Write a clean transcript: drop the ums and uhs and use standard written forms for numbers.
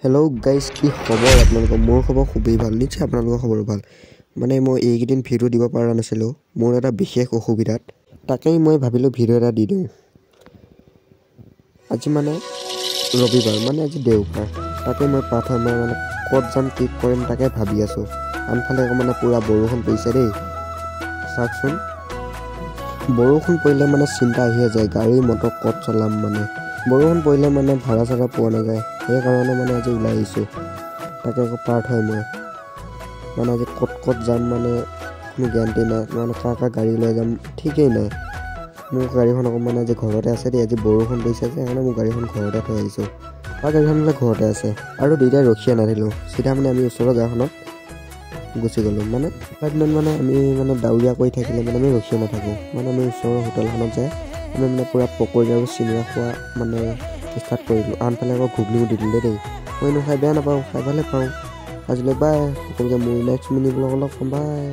Hello' guys, কি খবৰ আপোনালোকৰ? মোৰ খবৰ খুবেই ভাল, নিশ্চয় আপোনালোকৰ খবৰো ভাল। মানে মই এইকেইদিন ভিডিঅ' দিব পৰা নাছিলোঁ মোৰ এটা বিশেষ অসুবিধাত, তাকেই মই ভাবিলোঁ ভিডিঅ' এটা দি দিওঁ। আজি মানে ৰবিবাৰ, মানে আজি দেওবাৰ, তাকে মই মই মানে ক'ত যাম কি কৰিম তাকে ভাবি আছোঁ। আনফালে আকৌ মানে পূৰা বৰষুণ পৰিছে দেই, চাওকচোন। বৰষুণ পৰিলে মানে চিন্তা আহিয়ে যায়, গাড়ী মটৰ ক'ত চলাম। মানে বৰষুণ পৰিলে মানে ভাড়া চাড়া পোৱা নাযায়, সেইকাৰণে মানে আজি ওলাই আহিছোঁ। তাকে আকৌ হয় মই মানে আজি ক'ত যাম মানে কোনো গেৰাণ্টি নাই, মানে কাৰ গাড়ী লৈ যাম ঠিকেই নাই। মোৰ গাড়ীখন আকৌ মানে আজি ঘৰতে আছে দেই, আজি বৰষুণ পৰিছে যে সেইকাৰণে মোৰ গাড়ীখন ঘৰতে থৈ আহিছোঁ। আৰু গাড়ীখন বোলে ঘৰতে আছে, আৰু দুইটাই ৰখিয়া নাথাকিলোঁ, চিধা মানে আমি ওচৰৰ গাঁওখনত গুচি গ'লোঁ। মানে দিনত মানে আমি মানে ডাৱৰীয়া কৰি থাকিলে মানে আমি ৰখিয়া নাথাকোঁ, মানে আমি ওচৰৰ হোটেলখনত যায় আমি মানে পূৰা পকৰি আৰু চিঙৰা খোৱা মানে ষ্টাৰ্ট কৰিলোঁ। আনফালে আকৌ ঘুগনিও দি দিলে দেই, মই এনেও খাই বেয়া নাপাওঁ, খাই ভালে পাওঁ। আজিলৈ বাই, সকলোকে মোৰ নেক্সট মিনি ব্লগত লগ পাম, বাই।